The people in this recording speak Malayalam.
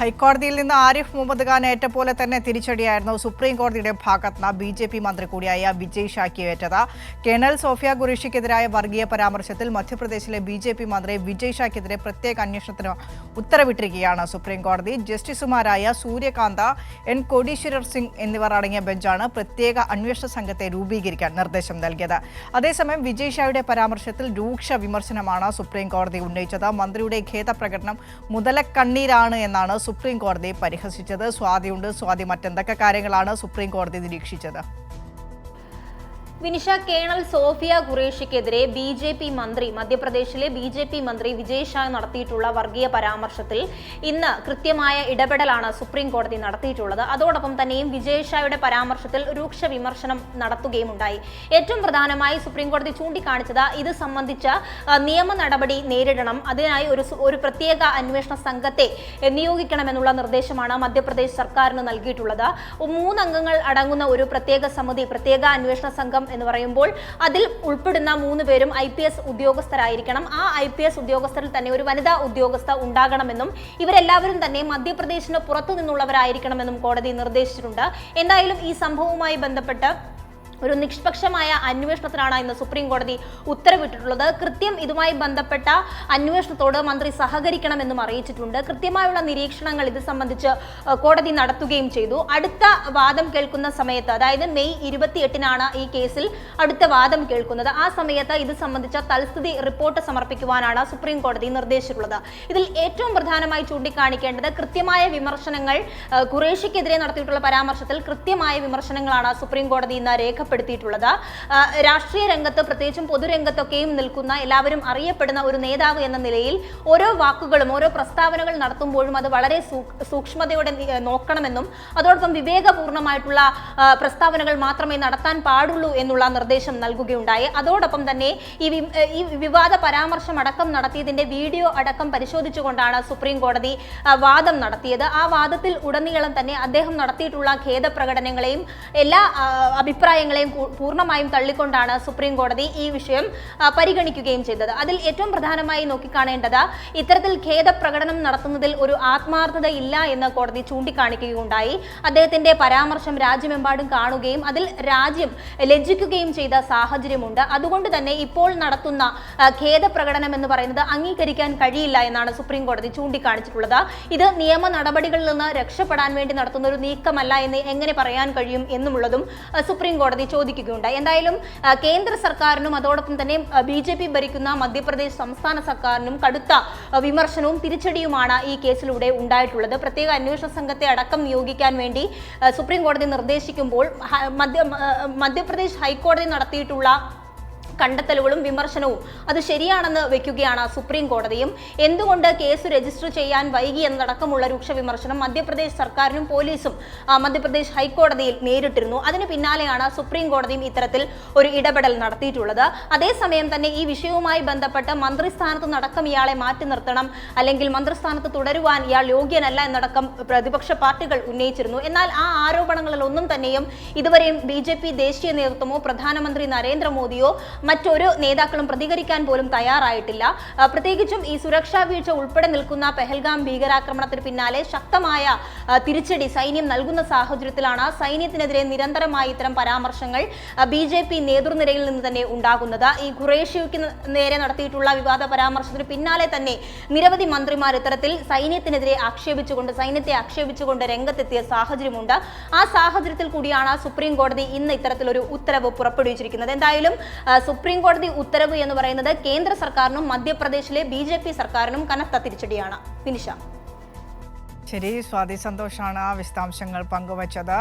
ഹൈക്കോടതിയിൽ നിന്ന് ആരിഫ് മുഹമ്മദ് ഖാൻ ഏറ്റ പോലെ തന്നെ തിരിച്ചടിയായിരുന്നു സുപ്രീം കോടതിയുടെ ഭാഗത്തുനിന്ന് ബി.ജെ.പി. മന്ത്രി കൂടിയായ വിജയ് ഷായ്ക്ക് ഏറ്റത്. കേണൽ സോഫിയ ഖുറേഷിക്കെതിരായ വർഗീയ പരാമർശത്തിൽ മധ്യപ്രദേശിലെ ബി.ജെ.പി. മന്ത്രി വിജയ് ഷായ്ക്കെതിരെ പ്രത്യേക അന്വേഷണത്തിന് ഉത്തരവിട്ടിരിക്കുകയാണ് സുപ്രീം കോടതി. ജസ്റ്റിസുമാരായ സൂര്യകാന്ത, എൻ കോടീശ്വരർ സിംഗ് എന്നിവർ അടങ്ങിയ ബെഞ്ചാണ് പ്രത്യേക അന്വേഷണ സംഘത്തെ രൂപീകരിക്കാൻ നിർദ്ദേശം നൽകിയത്. അതേസമയം വിജയ് ഷായുടെ പരാമർശത്തിൽ രൂക്ഷ വിമർശനമാണ് സുപ്രീം കോടതി ഉന്നയിച്ചത്. മന്ത്രിയുടെ ഖേദപ്രകടനം മുതലക്കണ്ണീരാണ് എന്നാണ് സുപ്രീം കോടതി പരിഹസിച്ചത്. സ്വാതി മറ്റെന്തൊക്കെ കാര്യങ്ങളാണ് സുപ്രീം കോടതി നിരീക്ഷിച്ചത്? വിനിഷ, കേണൽ സോഫിയ ഖുറേഷിക്കെതിരെ മധ്യപ്രദേശിലെ ബി.ജെ.പി. മന്ത്രി വിജയ് ഷാ നടത്തിയിട്ടുള്ള വർഗീയ പരാമർശത്തിൽ ഇന്ന് കൃത്യമായ ഇടപെടലാണ് സുപ്രീം കോടതി നടത്തിയിട്ടുള്ളത്. അതോടൊപ്പം തന്നെയും വിജയ് ഷായുടെ പരാമർശത്തിൽ രൂക്ഷ വിമർശനം നടത്തുകയുമുണ്ടായി. ഏറ്റവും പ്രധാനമായി സുപ്രീം കോടതി ചൂണ്ടിക്കാണിച്ചത് ഇത് സംബന്ധിച്ച നിയമ നടപടി നേരിടണം, അതിനായി ഒരു പ്രത്യേക അന്വേഷണ സംഘത്തെ നിയോഗിക്കണമെന്നുള്ള നിർദ്ദേശമാണ് മധ്യപ്രദേശ് സർക്കാരിന് നൽകിയിട്ടുള്ളത്. 3 അംഗങ്ങൾ അടങ്ങുന്ന ഒരു പ്രത്യേക അന്വേഷണ സംഘം എന്ന് പറയുമ്പോൾ അതിൽ ഉൾപ്പെടുന്ന 3 പേരും IPS ഉദ്യോഗസ്ഥരായിരിക്കണം. ആ IPS ഉദ്യോഗസ്ഥരിൽ തന്നെ ഒരു വനിതാ ഉദ്യോഗസ്ഥ ഉണ്ടാകണമെന്നും ഇവരെല്ലാവരും തന്നെ മധ്യപ്രദേശിന് പുറത്തു നിന്നുള്ളവരായിരിക്കണമെന്നും കോടതി നിർദ്ദേശിച്ചിട്ടുണ്ട്. എന്തായാലും ഈ സംഭവവുമായി ബന്ധപ്പെട്ട് ഒരു നിഷ്പക്ഷമായ അന്വേഷണത്തിനാണ് ഇന്ന് സുപ്രീം കോടതി ഉത്തരവിട്ടിട്ടുള്ളത്. കൃത്യം ഇതുമായി ബന്ധപ്പെട്ട അന്വേഷണത്തോട് മന്ത്രി സഹകരിക്കണമെന്നും അറിയിച്ചിട്ടുണ്ട്. കൃത്യമായുള്ള നിരീക്ഷണങ്ങൾ ഇത് സംബന്ധിച്ച് കോടതി നടത്തുകയും ചെയ്തു. അടുത്ത വാദം കേൾക്കുന്ന സമയത്ത്, അതായത് മെയ് 28-നാണ് ഈ കേസിൽ അടുത്ത വാദം കേൾക്കുന്നത്. ആ സമയത്ത് ഇത് സംബന്ധിച്ച തൽസ്ഥിതി റിപ്പോർട്ട് സമർപ്പിക്കുവാനാണ് സുപ്രീം കോടതി നിർദ്ദേശിച്ചിട്ടുള്ളത്. ഇതിൽ ഏറ്റവും പ്രധാനമായി ചൂണ്ടിക്കാണിക്കേണ്ടത് കൃത്യമായ വിമർശനങ്ങൾ, ഖുറേഷിക്കെതിരെ നടത്തിയിട്ടുള്ള പരാമർശത്തിൽ കൃത്യമായ വിമർശനങ്ങളാണ് സുപ്രീം കോടതി ഇന്ന് രേഖപ്പെടുത്തിയിട്ടുള്ളത്. രാഷ്ട്രീയ രംഗത്ത്, പ്രത്യേകിച്ചും പൊതുരംഗത്തൊക്കെയും നിൽക്കുന്ന, എല്ലാവരും അറിയപ്പെടുന്ന ഒരു നേതാവ് എന്ന നിലയിൽ ഓരോ വാക്കുകളും ഓരോ പ്രസ്താവനകൾ നടത്തുമ്പോഴും അത് വളരെ സൂക്ഷ്മതയോടെ നോക്കണമെന്നും അതോടൊപ്പം വിവേകപൂർണമായിട്ടുള്ള പ്രസ്താവനകൾ മാത്രമേ നടത്താൻ പാടുള്ളൂ എന്നുള്ള നിർദ്ദേശം നൽകുകയുണ്ടായി. അതോടൊപ്പം തന്നെ ഈ വിവാദ പരാമർശം അടക്കം നടത്തിയതിന്റെ വീഡിയോ അടക്കം പരിശോധിച്ചുകൊണ്ടാണ് സുപ്രീം കോടതി വാദം നടത്തിയത്. ആ വാദത്തിൽ ഉടനീളം തന്നെ അദ്ദേഹം നടത്തിയിട്ടുള്ള ഖേദപ്രകടനങ്ങളെയും എല്ലാ അഭിപ്രായങ്ങളെയും പൂർണ്ണമായും തള്ളിക്കൊണ്ടാണ് സുപ്രീം കോടതി ഈ വിഷയം പരിഗണിക്കുകയും ചെയ്തത്. അതിൽ ഏറ്റവും പ്രധാനമായി നോക്കിക്കാണേണ്ടത് ഇത്തരത്തിൽ ഖേദപ്രകടനം നടത്തുന്നതിൽ ഒരു ആത്മാർത്ഥത ഇല്ല എന്ന് കോടതി ചൂണ്ടിക്കാണിക്കുകയുണ്ടായി. അദ്ദേഹത്തിന്റെ പരാമർശം രാജ്യമെമ്പാടും കാണുകയും അതിൽ രാജ്യം ലജ്ജിക്കുകയും ചെയ്ത സാഹചര്യമുണ്ട്. അതുകൊണ്ട് തന്നെ ഇപ്പോൾ നടത്തുന്ന ഖേദപ്രകടനം എന്ന് പറയുന്നത് അംഗീകരിക്കാൻ കഴിയില്ല എന്നാണ് സുപ്രീം കോടതി ചൂണ്ടിക്കാണിച്ചിട്ടുള്ളത്. ഇത് നിയമ നടപടികളിൽ നിന്ന് രക്ഷപ്പെടാൻ വേണ്ടി നടത്തുന്ന ഒരു നീക്കമല്ല എന്ന് എങ്ങനെ പറയാൻ കഴിയും എന്നുള്ളതും സുപ്രീം കോടതി ചോദിക്കുകയുണ്ടായി. എന്തായാലും കേന്ദ്ര സർക്കാരിനും അതോടൊപ്പം തന്നെ ബി.ജെ.പി. ഭരിക്കുന്ന മധ്യപ്രദേശ് സംസ്ഥാന സർക്കാരിനും കടുത്ത വിമർശനവും തിരിച്ചടിയുമാണ് ഈ കേസിലൂടെ ഉണ്ടായിട്ടുള്ളത്. പ്രത്യേക അന്വേഷണ സംഘത്തെ അടക്കം നിയോഗിക്കാൻ വേണ്ടി സുപ്രീം കോടതി നിർദ്ദേശിക്കുമ്പോൾ മധ്യപ്രദേശ് ഹൈക്കോടതി നടത്തിയിട്ടുള്ള കണ്ടെത്തലുകളും വിമർശനവും അത് ശരിയാണെന്ന് വെക്കുകയാണ് സുപ്രീം കോടതിയും. എന്തുകൊണ്ട് കേസ് രജിസ്റ്റർ ചെയ്യാൻ വൈകി എന്നതടക്കമുള്ള രൂക്ഷ വിമർശനം മധ്യപ്രദേശ് സർക്കാരിനും പോലീസും മധ്യപ്രദേശ് ഹൈക്കോടതിയിൽ നേരിട്ടിരുന്നു. അതിന് പിന്നാലെയാണ് സുപ്രീം കോടതിയും ഇത്തരത്തിൽ ഒരു ഇടപെടൽ നടത്തിയിട്ടുള്ളത്. അതേസമയം തന്നെ ഈ വിഷയവുമായി ബന്ധപ്പെട്ട് മന്ത്രിസ്ഥാനത്ത് നടക്കം ഇയാളെ മാറ്റി നിർത്തണം, അല്ലെങ്കിൽ മന്ത്രിസ്ഥാനത്ത് തുടരുവാൻ ഇയാൾ യോഗ്യനല്ല എന്നടക്കം പ്രതിപക്ഷ പാർട്ടികൾ ഉന്നയിച്ചിരുന്നു. എന്നാൽ ആ ആരോപണങ്ങളിൽ ഒന്നും തന്നെയും ഇതുവരെയും ബി.ജെ.പി. ദേശീയ നേതൃത്വമോ പ്രധാനമന്ത്രി നരേന്ദ്രമോദിയോ മറ്റൊരു നേതാക്കളും പ്രതികരിക്കാൻ പോലും തയ്യാറായിട്ടില്ല. പ്രത്യേകിച്ചും ഈ സുരക്ഷാ വീഴ്ച ഉൾപ്പെടെ നിൽക്കുന്ന പെഹൽഗാം ഭീകരാക്രമണത്തിന് പിന്നാലെ ശക്തമായ തിരിച്ചടി സൈന്യം നൽകുന്ന സാഹചര്യത്തിലാണ് സൈന്യത്തിനെതിരെ നിരന്തരമായി ഇത്തരം പരാമർശങ്ങൾ ബി.ജെ.പി. നേതൃനിരയിൽ നിന്ന് തന്നെ ഉണ്ടാകുന്നത്. ഈ ഖുറേഷിക്ക് നേരെ നടത്തിയിട്ടുള്ള വിവാദ പരാമർശത്തിന് പിന്നാലെ തന്നെ നിരവധി മന്ത്രിമാർ ഇത്തരത്തിൽ സൈന്യത്തെ ആക്ഷേപിച്ചുകൊണ്ട് രംഗത്തെത്തിയ സാഹചര്യമുണ്ട്. ആ സാഹചര്യത്തിൽ കൂടിയാണ് സുപ്രീം കോടതി ഇന്ന് ഇത്തരത്തിലൊരു ഉത്തരവ് പുറപ്പെടുവിച്ചിരിക്കുന്നത്. എന്തായാലും സുപ്രീം കോടതി ഉത്തരവ് എന്ന് പറയുന്നത് കേന്ദ്ര സർക്കാരിനും മധ്യപ്രദേശിലെ ബി.ജെ.പി. സർക്കാരിനും കനത്ത തിരിച്ചടിയാണ്. വിനിഷ. ശരി, സ്വാതി, സന്തോഷാണ് വിശദാംശങ്ങൾ പങ്കുവച്ചത്.